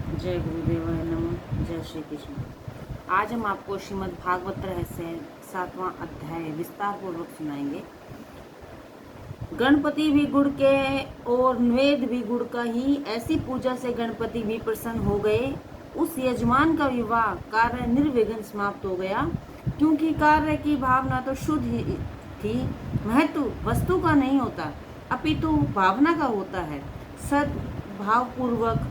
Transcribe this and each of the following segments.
जय गुरुदेवाय नमः। जय श्री कृष्ण। आज हम आपको श्रीमद् भागवत रहस्य 7वां अध्याय विस्तार पूर्वक सुनाएंगे। गणपति भी गुड़ के और वेद भी गुड़ का ही, ऐसी पूजा से गणपति भी प्रसन्न हो गए। उस यजमान का विवाह कार्य निर्विघ्न समाप्त हो गया, क्योंकि कार्य की भावना तो शुद्ध ही थी। महत्व वस्तु का नहीं होता, अपितु भावना का होता है। सद्भावपूर्वक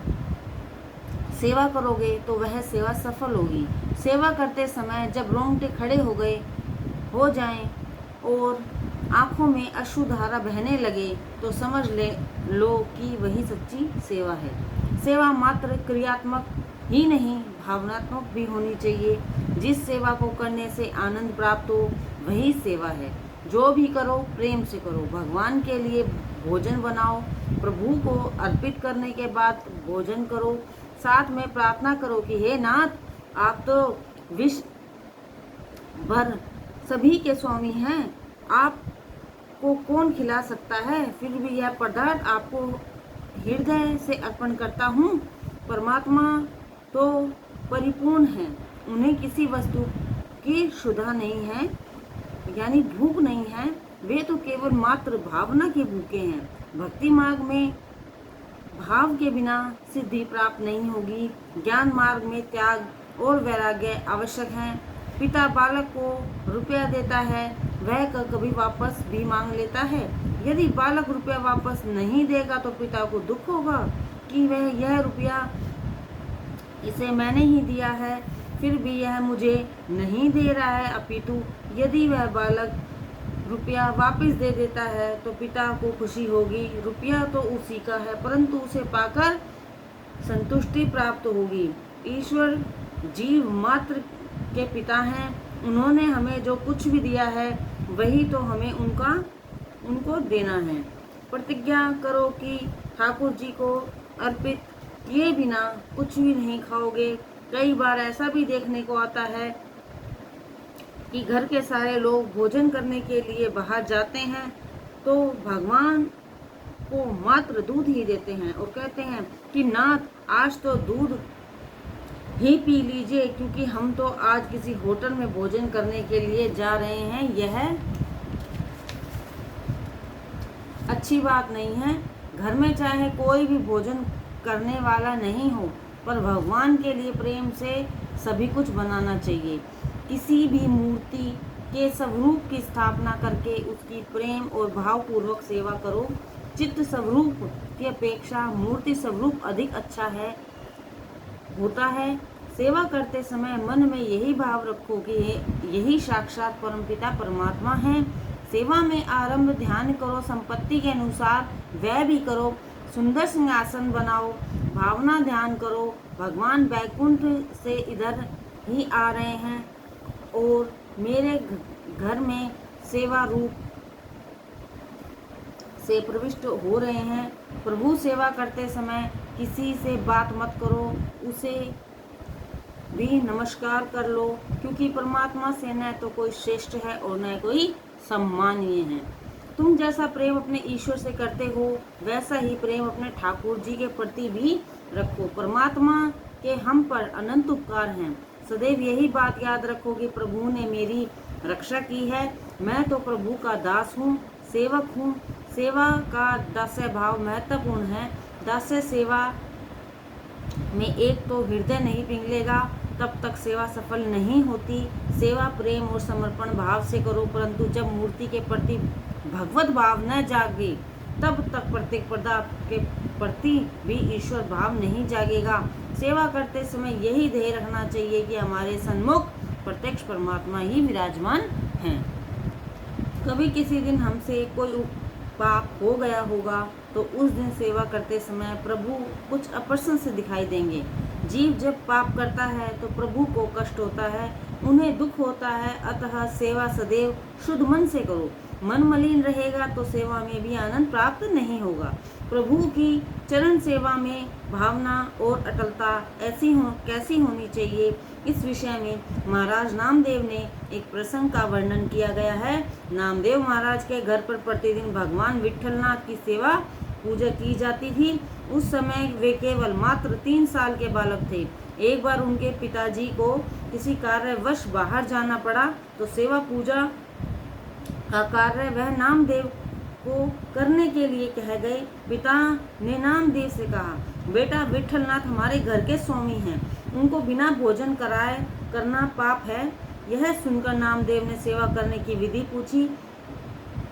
सेवा करोगे तो वह सेवा सफल होगी। सेवा करते समय जब रोंगटे खड़े हो जाएं और आंखों में अश्रुधारा बहने लगे तो समझ लो कि वही सच्ची सेवा है। सेवा मात्र क्रियात्मक ही नहीं, भावनात्मक भी होनी चाहिए। जिस सेवा को करने से आनंद प्राप्त हो वही सेवा है। जो भी करो प्रेम से करो। भगवान के लिए भोजन बनाओ, प्रभु को अर्पित करने के बाद भोजन करो। साथ में प्रार्थना करो कि हे नाथ, आप तो विश्व भर सभी के स्वामी हैं, आपको कौन खिला सकता है। फिर भी यह पदार्थ आपको हृदय से अर्पण करता हूँ। परमात्मा तो परिपूर्ण है, उन्हें किसी वस्तु की क्षुधा नहीं है, यानी भूख नहीं है। वे तो केवल मात्र भावना के भूखे हैं। भक्ति मार्ग में भाव के बिना सिद्धि प्राप्त नहीं होगी। ज्ञान मार्ग में त्याग और वैराग्य आवश्यक है। पिता बालक को रुपया देता है, वह कभी वापस भी मांग लेता है। यदि बालक रुपया वापस नहीं देगा तो पिता को दुख होगा कि यह रुपया इसे मैंने ही दिया है, फिर भी यह मुझे नहीं दे रहा है। अपितु यदि वह बालक रुपया वापस दे देता है तो पिता को खुशी होगी। रुपया तो उसी का है, परंतु उसे पाकर संतुष्टि प्राप्त होगी। ईश्वर जीव मात्र के पिता हैं, उन्होंने हमें जो कुछ भी दिया है वही तो हमें उनको देना है। प्रतिज्ञा करो कि ठाकुर जी को अर्पित किए बिना कुछ भी नहीं खाओगे। कई बार ऐसा भी देखने को आता है कि घर के सारे लोग भोजन करने के लिए बाहर जाते हैं तो भगवान को मात्र दूध ही देते हैं और कहते हैं कि नाथ, आज तो दूध ही पी लीजिए, क्योंकि हम तो आज किसी होटल में भोजन करने के लिए जा रहे हैं। यह अच्छी बात नहीं है। घर में चाहे कोई भी भोजन करने वाला नहीं हो, पर भगवान के लिए प्रेम से सभी कुछ बनाना चाहिए। किसी भी मूर्ति के स्वरूप की स्थापना करके उसकी प्रेम और भावपूर्वक सेवा करो। चित्त स्वरूप की अपेक्षा मूर्ति स्वरूप अधिक अच्छा होता है। सेवा करते समय मन में यही भाव रखो कि यही साक्षात परमपिता परमात्मा है। सेवा में आरंभ ध्यान करो, संपत्ति के अनुसार व्यय भी करो। सुंदर सिंहासन बनाओ, भावना ध्यान करो। भगवान वैकुंठ से इधर ही आ रहे हैं और मेरे घर में सेवा रूप से प्रविष्ट हो रहे हैं। प्रभु सेवा करते समय किसी से बात मत करो, उसे भी नमस्कार कर लो, क्योंकि परमात्मा से न तो कोई श्रेष्ठ है और न कोई सम्मानीय है। तुम जैसा प्रेम अपने ईश्वर से करते हो वैसा ही प्रेम अपने ठाकुर जी के प्रति भी रखो। परमात्मा के हम पर अनंत उपकार हैं। सदैव यही बात याद रखो कि प्रभु ने मेरी रक्षा की है। मैं तो प्रभु का दास हूँ, सेवक हूँ। सेवा का दास्य भाव महत्वपूर्ण है। दास्य सेवा में एक तो हृदय नहीं पिघलेगा, तब तक सेवा सफल नहीं होती। सेवा प्रेम और समर्पण भाव से करो, परंतु जब मूर्ति के प्रति भगवत भाव न जागे तब तक प्रत्येक पदार्थ के प्रति भी ईश्वर भाव नहीं जागेगा। सेवा करते समय यही ध्येय रखना चाहिए कि हमारे सन्मुख प्रत्यक्ष परमात्मा ही विराजमान हैं। कभी किसी दिन हमसे कोई पाप हो गया होगा तो उस दिन सेवा करते समय प्रभु कुछ अप्रसन्न से दिखाई देंगे। जीव जब पाप करता है तो प्रभु को कष्ट होता है, उन्हें दुख होता है। अतः सेवा सदैव शुद्ध मन से करो। मन मलिन रहेगा तो सेवा में भी आनंद प्राप्त नहीं होगा। प्रभु की चरण सेवा में भावना और अटलता कैसी होनी चाहिए, इस विषय में महाराज नामदेव ने एक प्रसंग का वर्णन किया गया है। नामदेव महाराज के घर पर प्रतिदिन भगवान विट्ठलनाथ की सेवा पूजा की जाती थी। उस समय वे केवल मात्र 3 साल के बालक थे। एक बार उनके पिताजी को किसी कार्यवश बाहर जाना पड़ा तो सेवा पूजा का कार्य वह नामदेव को करने के लिए कह गए। पिता ने नामदेव से कहा, बेटा विठलनाथ हमारे घर के स्वामी हैं, उनको बिना भोजन कराए करना पाप है। यह सुनकर नामदेव ने सेवा करने की विधि पूछी।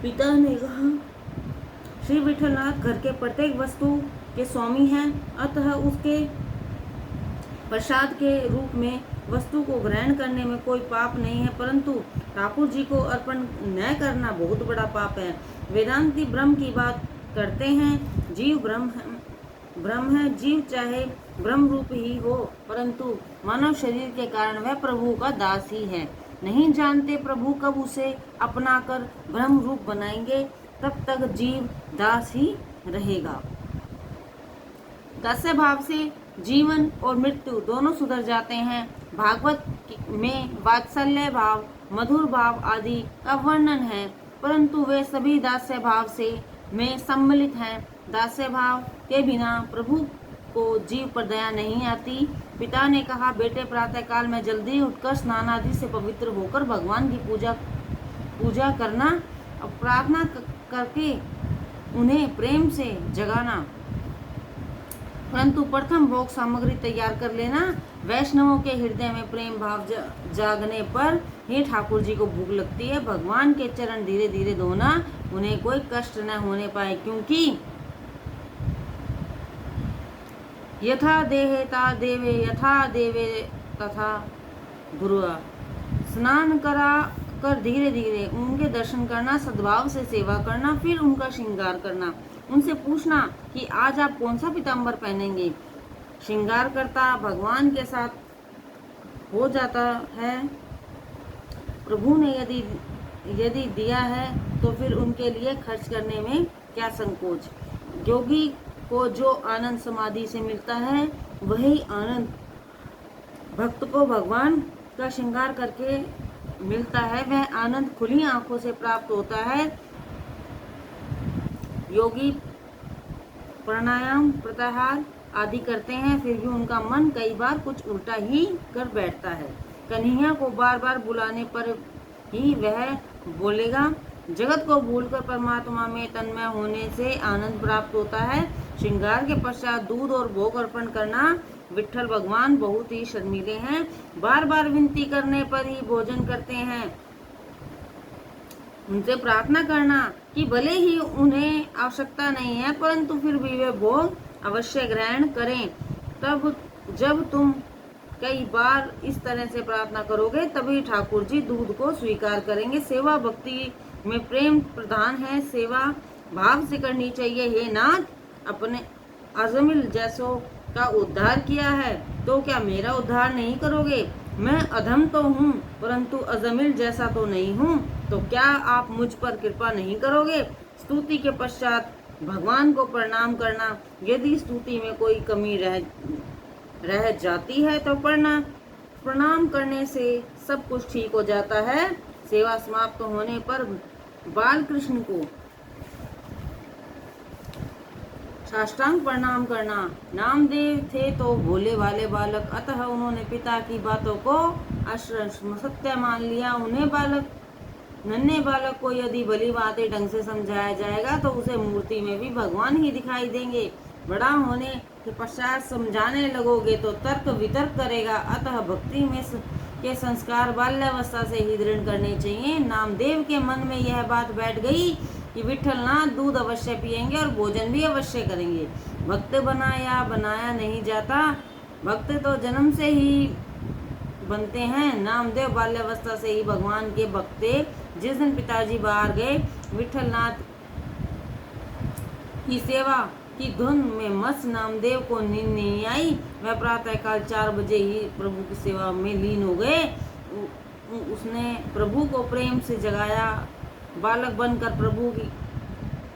पिता ने कहा, श्री विठलनाथ घर के प्रत्येक वस्तु के स्वामी हैं, अतः उसके प्रसाद के रूप में वस्तु को ग्रहण करने में कोई पाप नहीं है, परंतु ठाकुर जी को अर्पण न करना बहुत बड़ा पाप है। वेदांती ब्रह्म की बात करते हैं, जीव ब्रह्म है, जीव चाहे ब्रह्म रूप ही हो, परंतु मानव शरीर के कारण वह प्रभु का दास ही है। नहीं जानते प्रभु कब उसे अपनाकर ब्रह्म रूप बनाएंगे, तब तक जीव दास ही रहेगा। दास्य भाव से जीवन और मृत्यु दोनों सुधर जाते हैं। भागवत में वात्सल्य भाव, मधुर भाव आदि का वर्णन है, परंतु वे सभी दास्य भाव से में सम्मिलित हैं। दास्य भाव के बिना प्रभु को जीव पर दया नहीं आती। पिता ने कहा, बेटे प्रातः काल में जल्दी उठकर स्नान आदि से पवित्र होकर भगवान की पूजा करना और प्रार्थना करके उन्हें प्रेम से जगाना, परंतु प्रथम भोग सामग्री तैयार कर लेना। वैष्णवों के हृदय में प्रेम भाव जागने पर ही ठाकुर जी को भूख लगती है। भगवान के चरण धीरे धीरे धोना, उन्हें कोई कष्ट न होने पाए, क्योंकि यथा देहे ता देवे, यथा देवे तथा गुरुआ। स्नान करा कर धीरे धीरे उनके दर्शन करना, सद्भाव से सेवा करना, फिर उनका श्रृंगार करना। उनसे पूछना कि आज आप कौन सा पीताम्बर पहनेंगे। श्रृंगार करता भगवान के साथ हो जाता है। प्रभु ने यदि दिया है तो फिर उनके लिए खर्च करने में क्या संकोच। योगी को जो आनंद समाधि से मिलता है, वही आनंद भक्त को भगवान का श्रृंगार करके मिलता है। वह आनंद खुली आंखों से प्राप्त होता है। योगी प्राणायाम प्रत्याहार आदि करते हैं, फिर भी उनका मन कई बार कुछ उल्टा ही कर बैठता है। कन्हैया को बार बार बुलाने पर ही वह बोलेगा। जगत को भूलकर परमात्मा में तन्मय होने से आनंद प्राप्त होता है। श्रृंगार के पश्चात दूध और भोग अर्पण करना। विठ्ठल भगवान बहुत ही शर्मीले हैं, बार बार विनती करने पर ही भोजन करते हैं। उनसे प्रार्थना करना कि भले ही उन्हें आवश्यकता नहीं है, परंतु फिर भी वे भोग अवश्य ग्रहण करें। तब जब तुम कई बार इस तरह से प्रार्थना करोगे, तभी ठाकुर जी दूध को स्वीकार करेंगे। सेवा भक्ति में प्रेम प्रधान है, सेवा भाव से करनी चाहिए। हे नाथ, अपने अजमिल जैसों का उद्धार किया है, तो क्या मेरा उद्धार नहीं करोगे। मैं अधम तो हूँ, परंतु अजमिल जैसा तो नहीं हूँ, तो क्या आप मुझ पर कृपा नहीं करोगे। स्तुति के पश्चात भगवान को प्रणाम करना। यदि स्तुति में कोई कमी रह जाती है तो प्रणाम करने से सब कुछ ठीक हो जाता है। सेवा समाप्त होने पर बाल कृष्ण को साष्टांग प्रणाम करना। नामदेव थे तो भोले वाले बालक, अतः उन्होंने पिता की बातों को सत्य मान लिया। नन्हे बालक को यदि भली बातें ढंग से समझाया जाएगा तो उसे मूर्ति में भी भगवान ही दिखाई देंगे। बड़ा होने के पश्चात समझाने लगोगे तो तर्क वितर्क करेगा। अतः भक्ति में के संस्कार बाल्यावस्था से ही दृढ़ करने चाहिए। नामदेव के मन में यह बात बैठ गई कि विठलनाथ दूध अवश्य पिएंगे और भोजन भी अवश्य करेंगे। भक्त बनाया नहीं जाता, भक्त तो जन्म से ही बनते हैं। नामदेव बाल्यावस्था से ही भगवान के भक्त थे। जिस दिन पिताजी बाहर गए, विठलनाथ की सेवा की धुन में मस्त नामदेव को नींद नहीं आई। वह प्रातःकाल 4 बजे ही प्रभु की सेवा में लीन हो गए। उसने प्रभु को प्रेम से जगाया। बालक बनकर प्रभु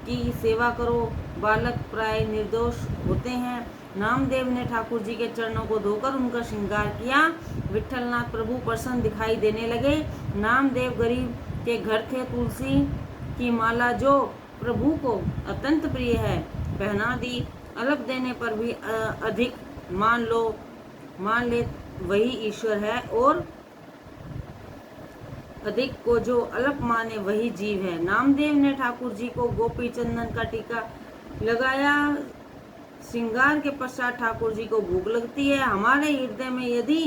की सेवा करो। बालक प्राय निर्दोष होते हैं। नामदेव ने ठाकुर जी के चरणों को धोकर उनका श्रृंगार किया। विठलनाथ प्रभु प्रसन्न दिखाई देने लगे। नामदेव गरीब के घर थे। तुलसी की माला जो प्रभु को अत्यंत प्रिय है, पहना दी। अलग देने पर भी अधिक मान ले वही ईश्वर है, और अधिक को जो अल्प माने वही जीव है। नामदेव ने ठाकुर जी को गोपी चंदन का टीका लगाया। श्रृंगार के पश्चात ठाकुर जी को भूख लगती है। हमारे हृदय में यदि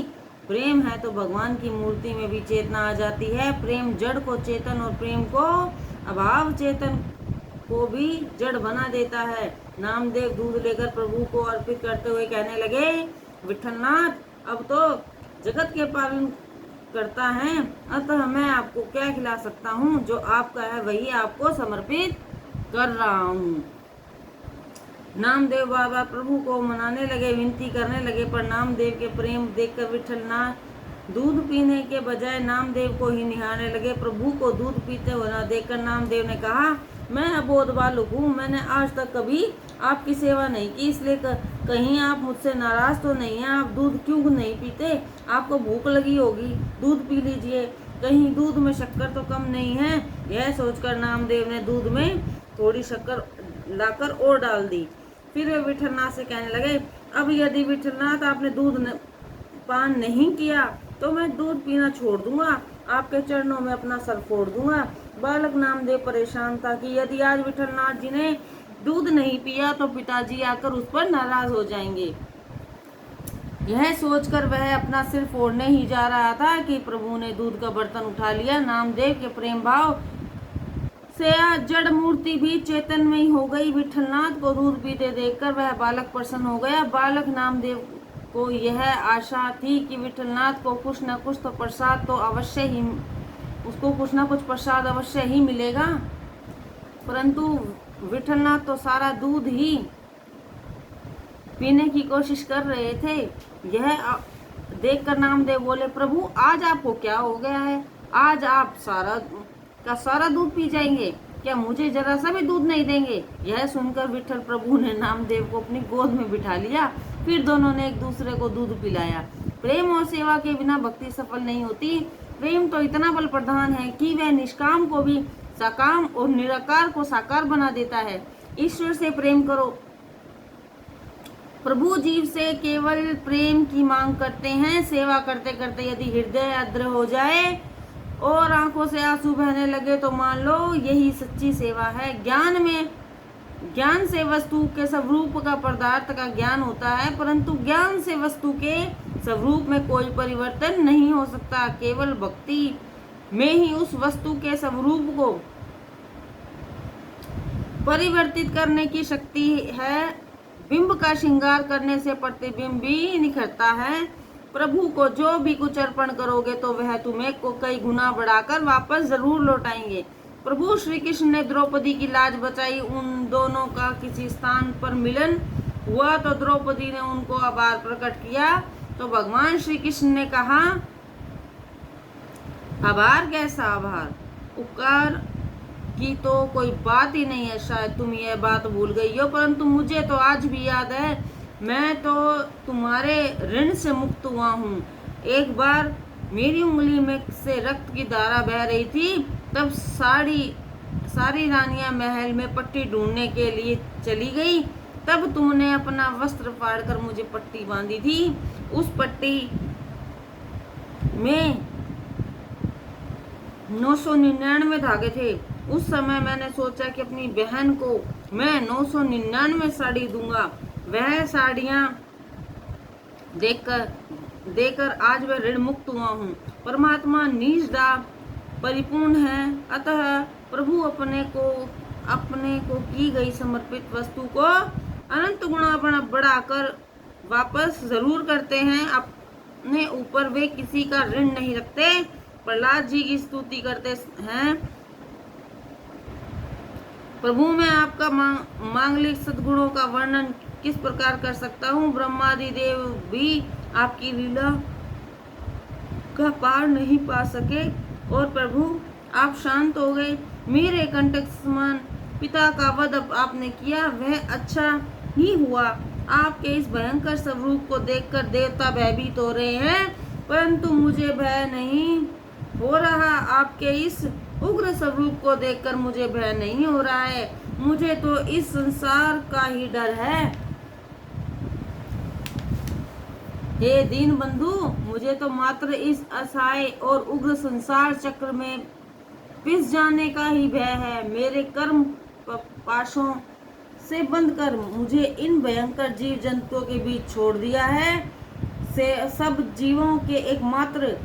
प्रेम है तो भगवान की मूर्ति में भी चेतना आ जाती है। प्रेम जड़ को चेतन और प्रेम को अभाव चेतन को भी जड़ बना देता है। नामदेव दूध लेकर प्रभु को अर्पित करते हुए कहने लगे, विठलनाथ, अब तो जगत के पालन करता है, अतः मैं आपको क्या खिला सकता हूँ? जो आपका है वही आपको समर्पित कर रहा हूँ। नामदेव बाबा प्रभु को मनाने लगे, विनती करने लगे, पर नामदेव के प्रेम देखकर विठलनाथ दूध पीने के बजाय नामदेव को ही निहारने लगे। प्रभु को दूध पीते हुए देखकर नामदेव ने कहा, मैं अबोध बालक हूँ, मैंने आज तक कभी आपकी सेवा नहीं की, इसलिए कहीं आप मुझसे नाराज तो नहीं हैं? आप दूध क्यों नहीं पीते? आपको भूख लगी होगी, दूध पी लीजिए, कहीं दूध में शक्कर तो कम नहीं है। यह सोचकर नामदेव ने दूध में थोड़ी शक्कर लाकर और डाल दी। फिर वे विठलनाथ से कहने लगे, अब यदि विठलनाथ आपने दूध पान नहीं किया तो मैं दूध पीना छोड़ दूंगा, आपके चरणों में अपना सर फोड़ दूंगा। बालक नामदेव परेशान था कि यदि आज विठलनाथ जी ने दूध नहीं पिया तो पिताजी आकर उस पर नाराज हो जाएंगे। यह सोचकर वह अपना सिर फोड़ने ही जा रहा था कि प्रभु ने दूध का बर्तन उठा लिया। नामदेव के प्रेम भाव से जड़ मूर्ति भी चेतन में ही हो गई। विठलनाथ को दूध पीते देखकर वह बालक प्रसन्न हो गया। बालक नामदेव को यह आशा थी कि विठलनाथ को कुछ न कुछ तो प्रसाद तो अवश्य ही उसको कुछ न कुछ प्रसाद अवश्य ही मिलेगा, परंतु विठलनाथ तो सारा दूध ही पीने की कोशिश कर रहे थे। यह देखकर नामदेव बोले, प्रभु आज आपको क्या हो गया है? आज आप सारा दूध पी जाएंगे क्या? मुझे जरा सा भी दूध नहीं देंगे? यह सुनकर विठल प्रभु ने नामदेव को अपनी गोद में बिठा लिया। फिर दोनों ने एक दूसरे को दूध पिलाया। प्रेम और सेवा के बिना भक्ति सफल नहीं होती। प्रेम तो इतना बल प्रधान है कि वह निष्काम को भी सकाम और निराकार को साकार बना देता है। ईश्वर से प्रेम करो। प्रभु जीव से केवल प्रेम की मांग करते हैं। सेवा करते करते यदि हृदय आर्द्र हो जाए और आंखों से आंसू बहने लगे तो मान लो यही सच्ची सेवा है। ज्ञान से वस्तु के स्वरूप का पदार्थ का ज्ञान होता है, परंतु ज्ञान से वस्तु के स्वरूप में कोई परिवर्तन नहीं हो सकता। केवल भक्ति में ही उस वस्तु के स्वरूप को परिवर्तित करने की शक्ति है। बिंब का श्रृंगार करने से प्रतिबिंब भी निखरता है। प्रभु को जो भी कुछ अर्पण करोगे तो वह तुम्हें को कई गुना बढ़ाकर वापस जरूर लौटाएंगे। प्रभु श्री कृष्ण ने द्रौपदी की लाज बचाई। उन दोनों का किसी स्थान पर मिलन हुआ तो द्रौपदी ने उनको आभार प्रकट किया, तो भगवान श्री कृष्ण ने कहा, आभार कैसा आभार, उपकार की तो कोई बात ही नहीं है। शायद तुम यह बात भूल गई हो, परंतु मुझे तो आज भी याद है। मैं तो तुम्हारे ऋण से मुक्त हुआ हूँ। एक बार मेरी उंगली में से रक्त की धारा बह रही थी, तब सारी रानियां महल में पट्टी ढूंढने के लिए चली गई। तब तुमने अपना वस्त्र फाड़कर मुझे पट्टी बांधी थी। उस पट्टी में 999 धागे थे। उस समय मैंने सोचा कि अपनी बहन को मैं 999 साड़ी दूंगा। वह साड़ियां देकर आज वह ऋण मुक्त हुआ हूँ। परमात्मा निजदा परिपूर्ण है, अतः प्रभु अपने को की गई समर्पित वस्तु को अनंत गुणा बढ़ाकर वापस जरूर करते हैं। अपने ऊपर वे किसी का ऋण नहीं रखते। प्रहलाद जी की स्तुति करते हैं, प्रभु मैं आपका मांगलिक सद्गुणों का वर्णन किस प्रकार कर सकता हूँ? ब्रह्मादि देव भी आपकी लीला का पार नहीं पा सके और प्रभु आप शांत हो गए। मेरे कंटक समान पिता का वध आपने किया, वह अच्छा ही हुआ। आपके इस भयंकर स्वरूप को देखकर देवता भयभीत हो रहे हैं, परंतु मुझे भय नहीं हो रहा। आपके इस उग्र स्वरूप को देखकर मुझे भय नहीं हो रहा है। मुझे तो इस संसार का ही डर है। हे दीन बंधु, मुझे तो मात्र इस असहाय और उग्र संसार चक्र में पिस जाने का ही भय है। मेरे कर्म पाशों से बंद कर मुझे इन भयंकर जीव जंतुओं के बीच छोड़ दिया है। से सब जीवों के एकमात्र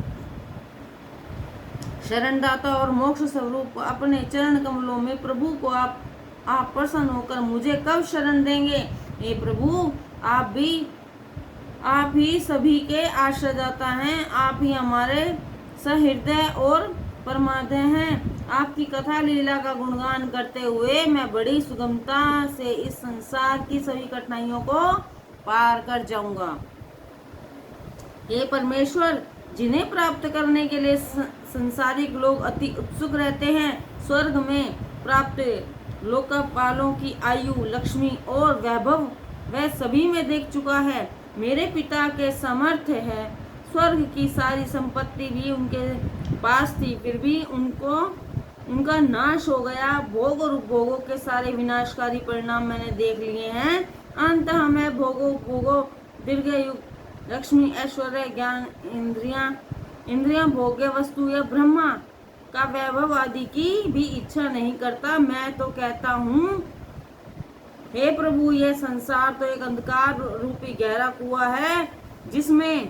शरणदाता और मोक्ष स्वरूप अपने चरण कमलों में प्रभु को आप प्रसन्न होकर मुझे कब शरण देंगे। हे प्रभु, आप ही सभी के आश्रयदाता हैं। आप ही हमारे सहृदय और परमादय हैं। आपकी कथा लीला का गुणगान करते हुए मैं बड़ी सुगमता से इस संसार की सभी कठिनाइयों को पार कर जाऊंगा। हे परमेश्वर, जिन्हें प्राप्त करने के लिए संसारिक लोग अति उत्सुक रहते हैं, स्वर्ग में प्राप्त लोकपालों की आयु, लक्ष्मी और वैभव वह सभी में देख चुका है। मेरे पिता के सामर्थ्य है, स्वर्ग की सारी संपत्ति भी उनके पास थी, फिर भी उनका नाश हो गया। भोग और उपभोगों के सारे विनाशकारी परिणाम मैंने देख लिए हैं। अंततः मैं भोगों दीर्घायु, लक्ष्मी, ऐश्वर्य, ज्ञान, इंद्रियां, भोग्य वस्तु या ब्रह्मा का वैभव आदि की भी इच्छा नहीं करता। मैं तो कहता हूँ, हे प्रभु, यह संसार तो एक अंधकार रूपी गहरा कुआं है, जिसमें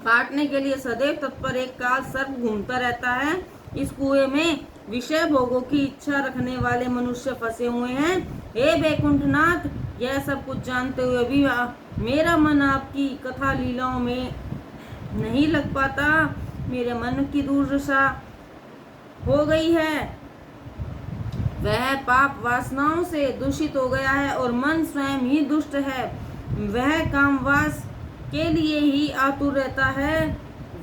काटने के लिए सदैव तत्पर एक काल सर्प घूमता रहता है। इस कुएं में विषय भोगों की इच्छा रखने वाले मनुष्य फंसे हुए हैं। हे वैकुंठनाथ, यह सब कुछ जानते हुए भी मेरा मन आपकी कथा लीलाओं में नहीं लग पाता। मेरे मन की दुर्दशा हो गई है, वह पाप वासनाओं से दूषित हो गया है और मन स्वयं ही दुष्ट है। वह कामवास के लिए ही आतुर रहता है।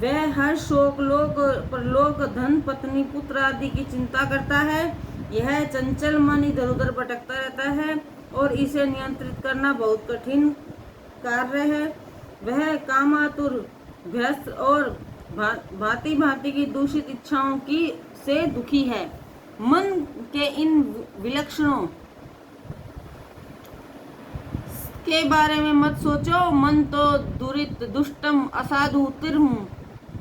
वह हर शोक, लोक परलोक, धन, पत्नी, पुत्र आदि की चिंता करता है। यह चंचल मन इधर उधर भटकता रहता है और इसे नियंत्रित करना बहुत कठिन कार्य है। वह कामातुर, व्यस्त और भांति भांति की दूषित इच्छाओं की से दुखी है। मन के इन विलक्षणों के बारे में मत सोचो। मन तो दुरित, दुष्टम, असाधु, तीर्म,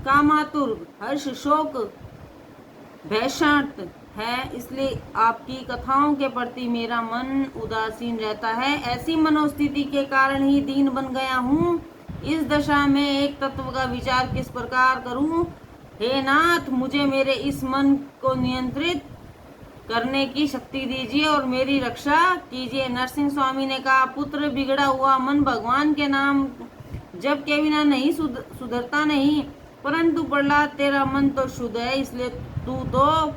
कामातुर, हर्ष, शोक, भयशांत है। इसलिए आपकी कथाओं के प्रति मेरा मन उदासीन रहता है। ऐसी मनोस्थिति के कारण ही दीन बन गया हूँ। इस दशा में एक तत्व का विचार किस प्रकार करूं? हे नाथ, मुझे मेरे इस मन को नियंत्रित करने की शक्ति दीजिए और मेरी रक्षा कीजिए। नरसिंह स्वामी ने कहा, पुत्र, बिगड़ा हुआ मन भगवान के नाम जप के बिना नहीं सुधरता नहीं, परंतु प्रहलाद, तेरा मन तो शुद्ध है, इसलिए तू तो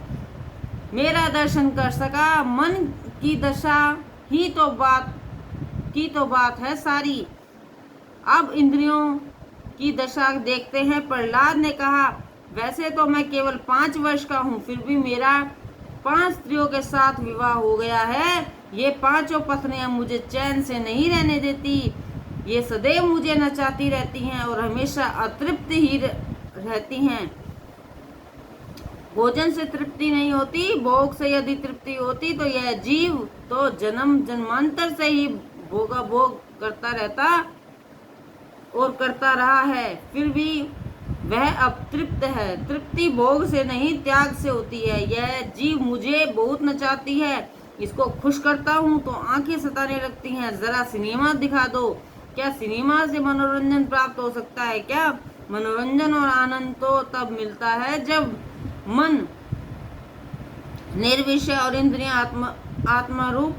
मेरा दर्शन कर सका। मन की दशा ही तो बात है सारी। अब इंद्रियों की दशा देखते हैं। प्रहलाद ने कहा, वैसे तो मैं केवल 5 वर्ष का हूँ, फिर भी मेरा 5 स्त्रियों के साथ विवाह हो गया है। ये 5 पत्नियां मुझे चैन से नहीं रहने देती। ये सदैव मुझे नचाती रहती हैं और हमेशा अतृप्त ही रहती हैं। भोजन से तृप्ति नहीं होती, भोग से यदि तृप्ति होती तो यह जीव तो जन्म जन्मांतर से ही भोग करता रहता और करता रहा है, फिर भी वह अब तृप्त है। तृप्ति भोग से नहीं, त्याग से होती है। यह जीव मुझे बहुत नचाती है। इसको खुश करता हूँ तो आंखें सताने लगती हैं। जरा सिनेमा दिखा दो। क्या सिनेमा से मनोरंजन प्राप्त हो सकता है क्या? मनोरंजन और आनंद तो तब मिलता है जब मन निर्विषय और इंद्रियां आत्मा रूप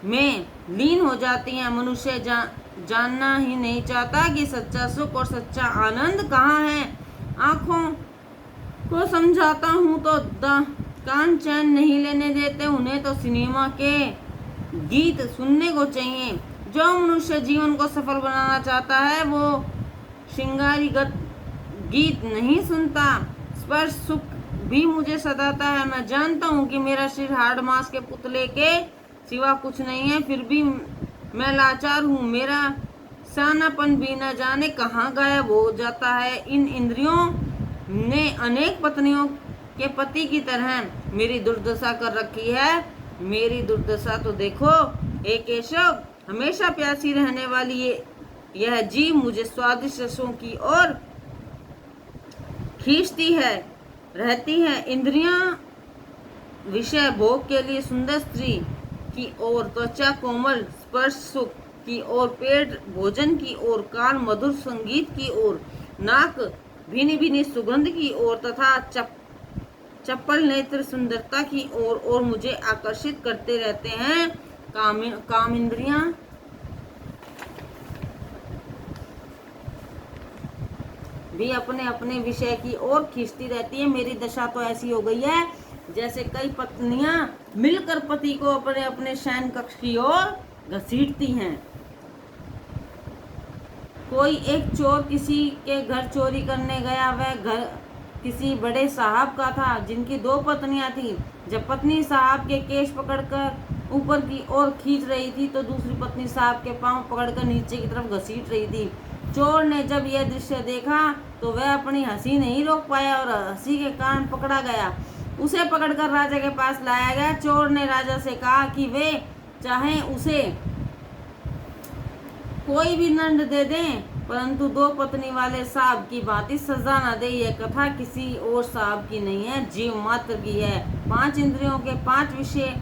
में लीन हो जाती हैं। मनुष्य जानना ही नहीं चाहता कि सच्चा सुख और सच्चा आनंद कहाँ है। आँखों को समझाता हूँ तो कान चैन नहीं लेने देते। उन्हें तो सिनेमा के गीत सुनने को चाहिए। जो मनुष्य जीवन को सफल बनाना चाहता है वो श्रृंगारीगत गीत नहीं सुनता। स्पर्श सुख भी मुझे सताता है। मैं जानता हूँ कि मेरा शरीर हाड़ मांस के पुतले के सिवा कुछ नहीं है, फिर भी मैं लाचार हूँ। मेरा सानापन भी न जाने कहाँ गायब हो जाता है। इन इंद्रियों ने अनेक पत्नियों के पति की तरह मेरी दुर्दशा कर रखी है। मेरी दुर्दशा तो देखो। हे केशव, हमेशा प्यासी रहने वाली ये यह जीव मुझे स्वादिष्ट रसों की ओर खींचती है रहती है। इंद्रियां विषय भोग के लिए सुंदर स्त्री की ओर, त्वचा कोमल स्पर्श सुख की ओर, पेट भोजन की ओर, कान मधुर संगीत की ओर, नाक भीनी भीनी सुगंध की ओर तथा चप्पल नेत्र सुंदरता की ओर और मुझे आकर्षित करते रहते हैं। काम इंद्रियां भी अपने अपने विषय की ओर खींचती रहती है। मेरी दशा तो ऐसी हो गई है जैसे कई पत्नियां मिलकर पति को अपने अपने शयन कक्ष की ओर घसीटती हैं। कोई एक चोर किसी के घर चोरी करने गया। वह घर किसी बड़े साहब का था जिनकी 2 पत्नियां थी। जब पत्नी साहब के केश पकड़कर ऊपर की ओर खींच रही थी तो दूसरी पत्नी साहब के पांव पकड़कर नीचे की तरफ घसीट रही थी। चोर ने जब यह दृश्य देखा तो वह अपनी हंसी नहीं रोक पाया और हंसी के कारण पकड़ा गया। उसे पकड़कर राजा के पास लाया गया। चोर ने राजा से कहा कि वे चाहे उसे कोई भी दंड दे दें परंतु 2 पत्नी वाले साहब की भांति सजा न दे। यह कथा किसी और साहब की नहीं है, जीव मात्र की है। 5 इंद्रियों के 5 विषय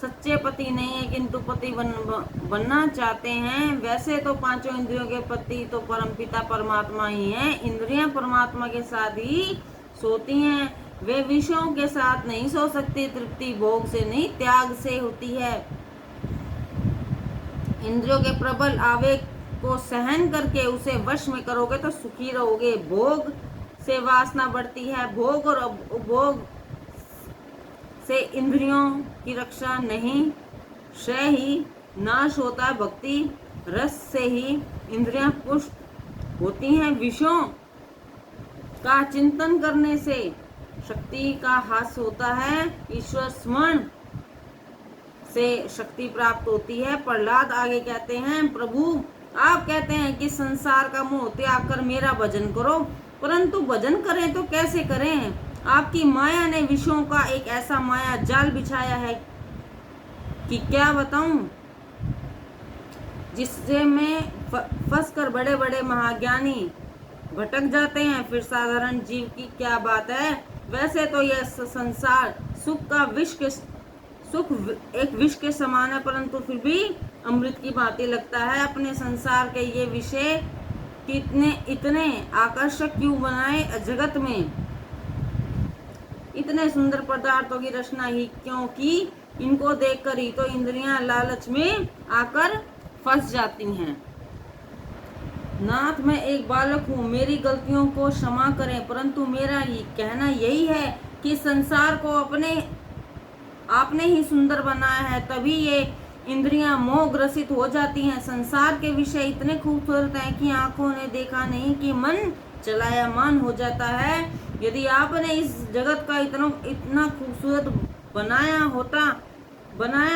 सच्चे पति नहीं है किंतु पति बनना चाहते हैं। वैसे तो 5 इंद्रियों के पति तो परमपिता परमात्मा ही हैं। इंद्रियां परमात्मा के साथ ही सोती हैं। वे विषयों के साथ नहीं सो सकती। तृप्ति भोग से नहीं त्याग से होती है। इंद्रियों के प्रबल आवेग को सहन करके उसे वश में करोगे तो सुखी रहोगे। भोग से वासना बढ़ती है। भोग और उपभोग से इंद्रियों की रक्षा नहीं, क्षय ही नाश होता है। भक्ति रस से ही इंद्रियां पुष्ट होती हैं। विषयों का चिंतन करने से शक्ति का ह्रास होता है। ईश्वर स्मरण से शक्ति प्राप्त होती है। प्रहलाद आगे कहते हैं, प्रभु आप कहते हैं कि संसार का मोह त्याग कर मेरा भजन करो, परंतु भजन करें तो कैसे करें? आपकी माया ने विषयों का एक ऐसा माया जाल बिछाया है कि क्या बताऊं, जिससे मैं फंसकर बड़े बड़े महाज्ञानी भटक जाते हैं। फिर साधारण जीव की क्या बात है। वैसे तो यह संसार सुख एक विष के समान है, परंतु फिर भी अमृत की भांति लगता है। अपने संसार के ये विषय इतने आकर्षक क्यों बनाए? जगत में इतने सुंदर पदार्थों की रचना ही क्योंकि इनको देखकर ही तो इंद्रियां लालच में आकर फंस जाती हैं। नाथ, मैं एक बालक हूँ, मेरी गलतियों को क्षमा करें, परंतु मेरा कहना यही है कि संसार को आपने ही सुंदर बनाया है, तभी ये इंद्रियां मोहग्रसित हो जाती हैं। संसार के विषय इतने खूबसूरत हैं कि आंखों ने देखा नहीं कि मन चलायमान हो जाता है। यदि आपने इस जगत का इतना खूबसूरत बनाया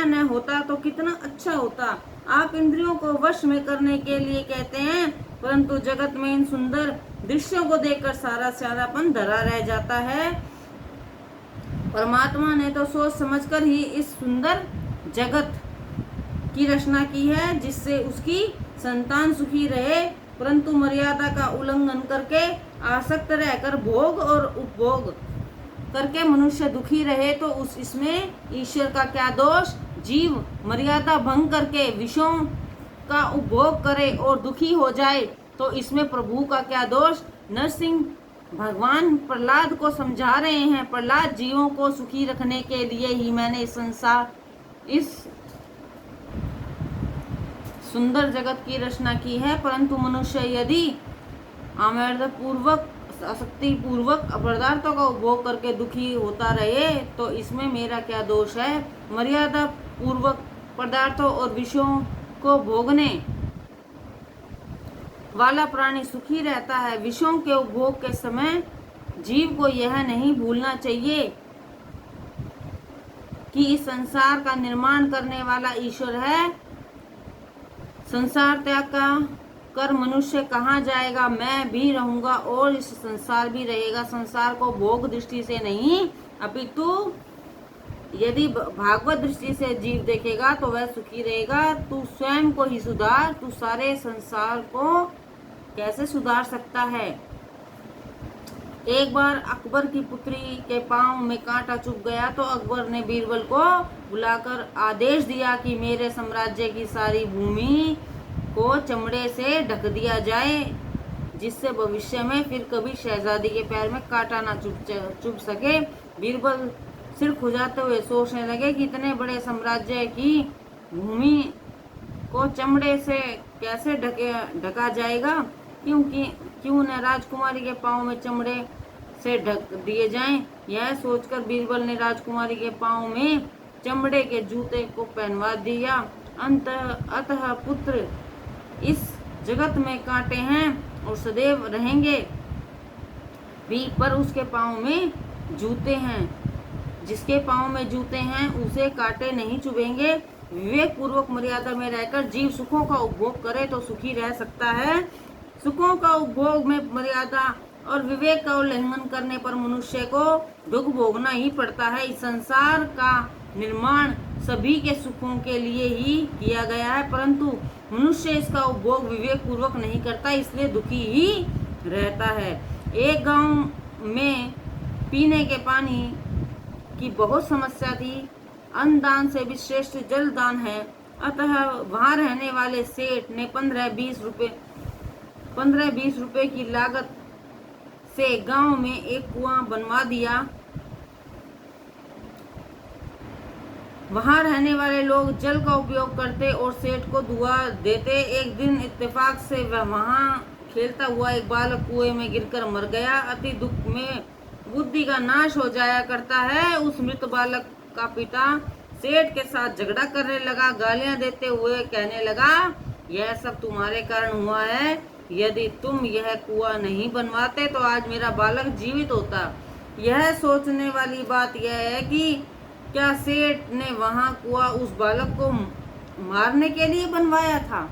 न होता तो कितना अच्छा होता। आप इंद्रियों को वश में करने के लिए कहते हैं, परंतु जगत में इन सुंदर दृश्यों को देखकर सारा स्यादापन धरा रह जाता है। परमात्मा ने तो सोच समझकर ही इस सुंदर जगत की रचना की है जिससे उसकी संतान सुखी रहे, परंतु मर्यादा का उल्लंघन करके आसक्त रहकर भोग और उपभोग करके मनुष्य दुखी रहे तो इसमें ईश्वर का क्या दोष? जीव मर्यादा भंग करके विषयों का उपभोग करे और दुखी हो जाए तो इसमें प्रभु का क्या दोष? नरसिंह भगवान प्रहलाद को समझा रहे हैं, प्रहलाद जीवों को सुखी रखने के लिए ही मैंने इस सुंदर जगत की रचना की है, परंतु मनुष्य यदि आसक्ति पूर्वक पदार्थों का उपभोग करके दुखी होता रहे तो इसमें मेरा क्या दोष है? मर्यादा पूर्वक पदार्थों और विषयों को भोगने वाला प्राणी सुखी रहता है। विषयों के उपभोग के समय जीव को यह नहीं भूलना चाहिए कि इस संसार का निर्माण करने वाला ईश्वर है। संसार त्याग कर मनुष्य कहाँ जाएगा? मैं भी रहूंगा और इस संसार भी रहेगा। संसार को भोग दृष्टि से नहीं अपितु यदि भागवत दृष्टि से जीव देखेगा तो वह सुखी रहेगा। तू स्वयं को ही सुधार, तू सारे संसार को कैसे सुधार सकता है। एक बार अकबर की पुत्री के पांव में कांटा चुभ गया तो अकबर ने बीरबल को बुलाकर आदेश दिया कि मेरे साम्राज्य की सारी भूमि को चमड़े से ढक दिया जाए, जिससे भविष्य में फिर कभी शहजादी के पैर में कांटा ना चुभ सके। बीरबल सिर खुजाते हुए सोचने लगे कि इतने बड़े साम्राज्य की भूमि को चमड़े से कैसे ढका जाएगा, क्यों न राजकुमारी के पांव में चमड़े से ढक दिए जाएं। यह सोचकर बीरबल ने राजकुमारी के पांव में चमड़े के जूते को पहनवा दिया। अतः पुत्र, इस जगत में कांटे हैं और सदैव रहेंगे भी, पर उसके पांव में जूते हैं। जिसके पांव में जूते हैं उसे कांटे नहीं चुभेंगे। विवेक पूर्वक मर्यादा में रहकर जीव सुखों का उपभोग करे तो सुखी रह सकता है। सुखों का उपभोग में मर्यादा और विवेक का उल्लंघन करने पर मनुष्य को दुख भोगना ही पड़ता है। इस संसार का निर्माण सभी के सुखों के लिए ही किया गया है, परंतु मनुष्य इसका उपभोग विवेक पूर्वक नहीं करता, इसलिए दुखी ही रहता है। एक गांव में पीने के पानी की बहुत समस्या थी। अन्न दान से भी श्रेष्ठ जल दान है। अतः वहां रहने वाले सेठ ने 15-20 रुपए की लागत से गांव में एक कुआं बनवा दिया। वहां रहने वाले लोग जल का उपयोग करते और सेठ को दुआ देते। एक दिन इत्तेफाक से वहां खेलता हुआ एक बालक कुएं में गिरकर मर गया। अति दुख में बुद्धि का नाश हो जाया करता है। उस मृत बालक का पिता सेठ के साथ झगड़ा करने लगा, गालियां देते हुए कहने लगा, यह सब तुम्हारे कारण हुआ है। यदि तुम यह कुआं नहीं बनवाते तो आज मेरा बालक जीवित होता। यह सोचने वाली बात यह है कि क्या सेठ ने वहां कुआं उस बालक को मारने के लिए बनवाया था?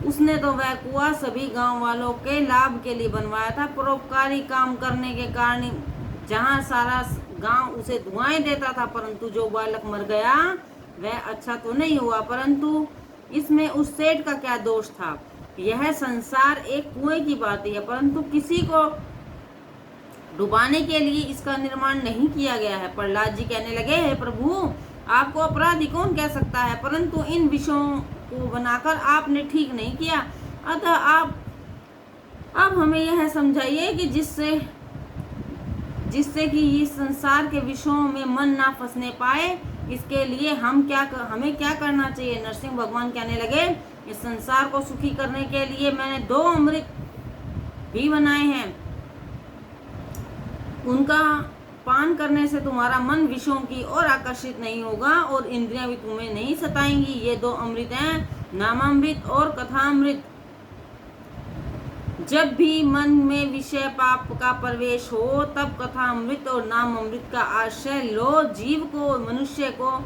उसने तो वह कुआं सभी गांव वालों के लाभ के लिए बनवाया था। परोपकारी काम करने के कारण जहां सारा गांव उसे दुआएं देता था, परंतु जो बालक मर गया वह अच्छा तो नहीं हुआ। परंतु इसमें उस सेठ का क्या दोष था? यह संसार एक कुएं की बात है, परंतु किसी को डुबाने के लिए इसका निर्माण नहीं किया गया है। प्रहलाद जी कहने लगे, हे प्रभु, आपको अपराधी कौन कह सकता है? परंतु इन विषयों को बनाकर आपने ठीक नहीं किया। अतः अब हमें यह समझाइए कि जिससे कि इस संसार के विषयों में मन ना फंसने पाए, इसके लिए हमें क्या करना चाहिए? नरसिंह भगवान कहने लगे, इस संसार को सुखी करने के लिए मैंने 2 अमृत भी बनाए हैं। उनका पान करने से तुम्हारा मन विषयों की ओर आकर्षित नहीं होगा और इंद्रियां भी तुम्हें नहीं सताएंगी। ये 2 अमृत हैं, नामामृत और कथामृत। जब भी मन में विषय पाप का प्रवेश हो तब कथा अमृत और नाम अमृत का आश्रय लो। जीव को, मनुष्य को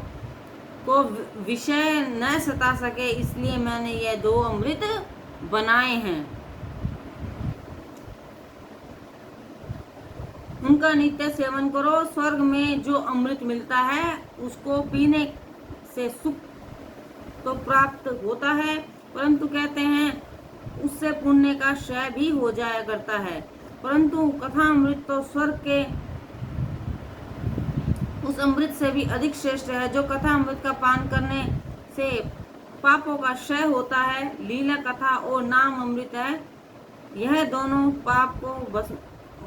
विषय न सता सके, इसलिए मैंने ये 2 अमृत बनाए हैं। उनका नित्य सेवन करो। स्वर्ग में जो अमृत मिलता है उसको पीने से सुख तो प्राप्त होता है, परंतु कहते हैं उससे पुण्य का क्षय भी हो जाया करता है। परंतु कथा अमृत तो स्वर्ग के उस अमृत से भी अधिक श्रेष्ठ है। जो कथा अमृत का पान करने से पापों का क्षय होता है, लीला कथा और नाम अमृत है। यह दोनों पाप को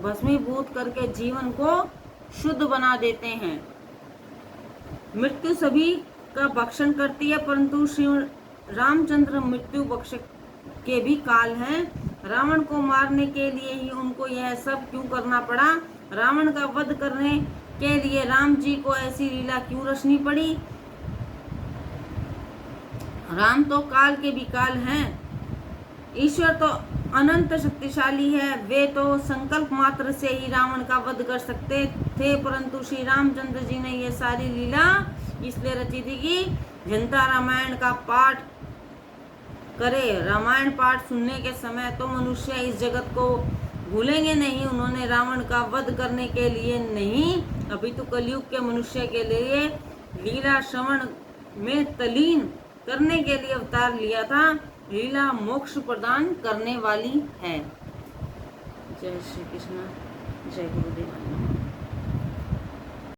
भस्मीभूत करके जीवन को शुद्ध बना देते हैं। मृत्यु सभी का भक्षण करती है, परंतु श्री रामचंद्र मृत्यु भक्ष के भी काल हैं। रावण को मारने के लिए ही उनको यह सब क्यों करना पड़ा? रावण का वध करने के लिए राम जी को ऐसी लीला क्यों रचनी पड़ी? राम तो काल के भी काल हैं। ईश्वर तो अनंत शक्तिशाली है। वे तो संकल्प मात्र से ही रावण का वध कर सकते थे, परंतु श्री रामचंद्र जी ने यह सारी लीला इसलिए रची थी कि जनता रामायण का पाठ करे। रामायण पाठ सुनने के समय तो मनुष्य इस जगत को भूलेंगे नहीं, उन्होंने रावण का वध करने के लिए नहीं, अभी तो कलयुग के मनुष्य के लिए लीला श्रवण में तलीन करने के लिए अवतार लिया था। लीला मोक्ष प्रदान करने वाली है। जय श्री कृष्ण, जय गुरुदेव।